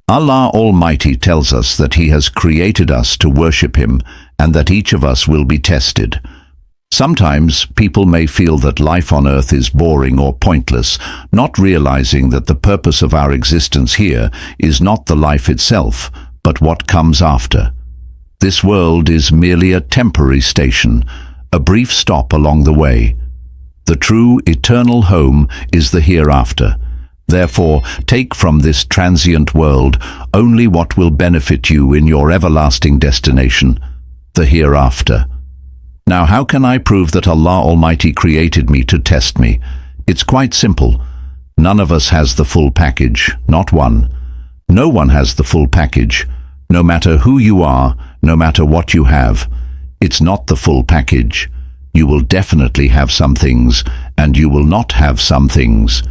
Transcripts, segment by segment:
Allah Almighty tells us that He has created us to worship Him and that each of us will be tested. Sometimes people may feel that life on earth is boring or pointless, not realizing that the purpose of our existence here is not the life itself, but what comes after. This world is merely a temporary station, a brief stop along the way. The true eternal home is the hereafter. Therefore, take from this transient world only what will benefit you in your everlasting destination, the hereafter. Now, how can I prove that Allah Almighty created me to test me? It's quite simple. None of us has the full package, not one. No one has the full package. No matter who you are, no matter what you have, it's not the full package. You will definitely have some things, and you will not have some things.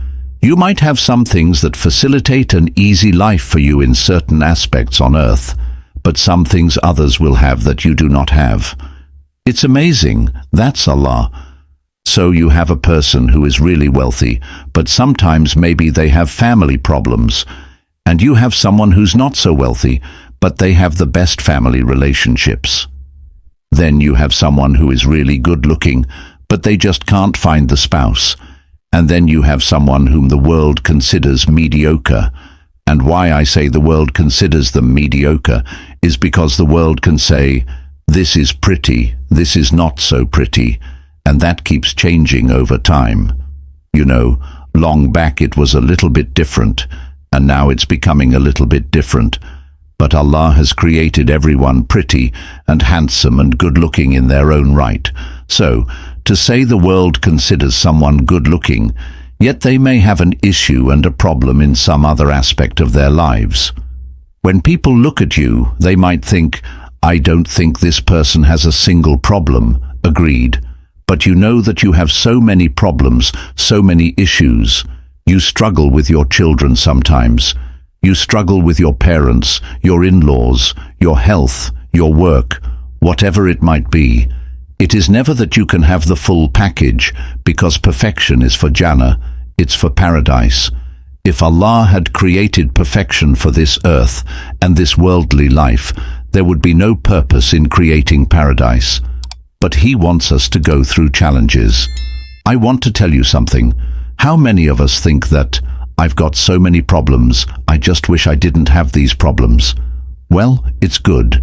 You might have some things that facilitate an easy life for you in certain aspects on earth, but some things others will have that you do not have. It's amazing. That's Allah. So you have a person who is really wealthy, but sometimes maybe they have family problems. And you have someone who's not so wealthy, but they have the best family relationships. Then you have someone who is really good looking, but they just can't find the spouse. And then you have someone whom the world considers mediocre. And why I say the world considers them mediocre is because the world can say, this is pretty, this is not so pretty, and that keeps changing over time. You know, long back it was a little bit different, and now it's becoming a little bit different. But Allah has created everyone pretty and handsome and good-looking in their own right. So, to say the world considers someone good-looking, yet they may have an issue and a problem in some other aspect of their lives. When people look at you, they might think, I don't think this person has a single problem. Agreed. But you know that you have so many problems, so many issues. You struggle with your children sometimes. You struggle with your parents, your in-laws, your health, your work, whatever it might be. It is never that you can have the full package, because perfection is for Jannah, it's for paradise. If Allah had created perfection for this earth and this worldly life, there would be no purpose in creating paradise. But He wants us to go through challenges. I want to tell you something. How many of us think that, I've got so many problems, I just wish I didn't have these problems? Well, it's good.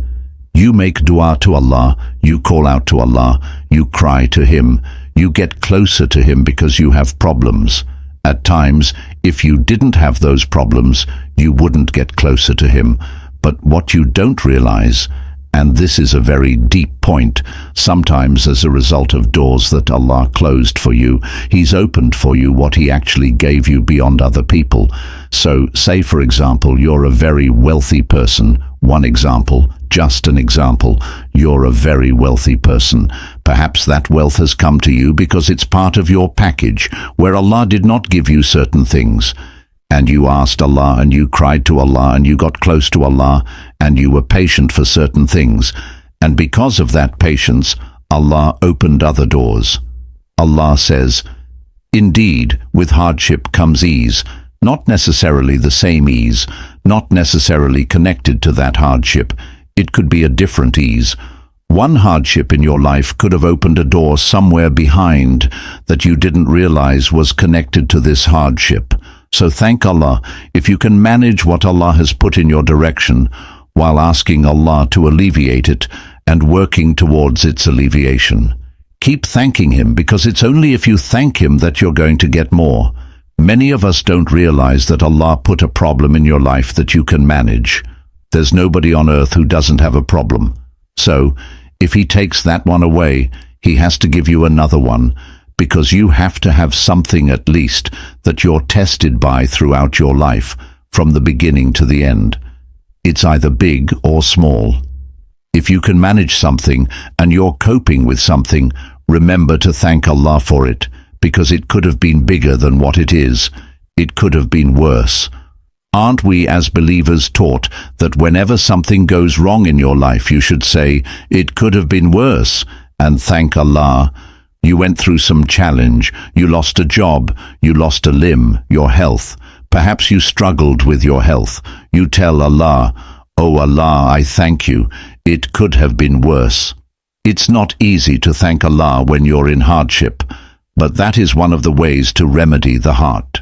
You make dua to Allah, you call out to Allah, you cry to Him, you get closer to Him because you have problems. At times, if you didn't have those problems, you wouldn't get closer to Him. But what you don't realize, and this is a very deep point, sometimes as a result of doors that Allah closed for you, He's opened for you what He actually gave you beyond other people. So, say for example, you're a very wealthy person. One example, just an example, you're a very wealthy person. Perhaps that wealth has come to you because it's part of your package, where Allah did not give you certain things. And you asked Allah and you cried to Allah and you got close to Allah and you were patient for certain things. And because of that patience, Allah opened other doors. Allah says, indeed, with hardship comes ease, not necessarily the same ease, not necessarily connected to that hardship. It could be a different ease. One hardship in your life could have opened a door somewhere behind that you didn't realize was connected to this hardship. So thank Allah if you can manage what Allah has put in your direction while asking Allah to alleviate it and working towards its alleviation. Keep thanking Him, because it's only if you thank Him that you're going to get more. Many of us don't realize that Allah put a problem in your life that you can manage. There's nobody on earth who doesn't have a problem. So, if He takes that one away, He has to give you another one, because you have to have something at least that you're tested by throughout your life, from the beginning to the end. It's either big or small. If you can manage something and you're coping with something, remember to thank Allah for it, because it could have been bigger than what it is. It could have been worse. Aren't we as believers taught that whenever something goes wrong in your life, you should say, it could have been worse, and thank Allah? You went through some challenge, you lost a job, you lost a limb, your health, Perhaps you struggled with your health. You tell Allah, "Oh Allah, I thank you. It could have been worse." It's not easy to thank Allah when you're in hardship, but that is one of the ways to remedy the heart.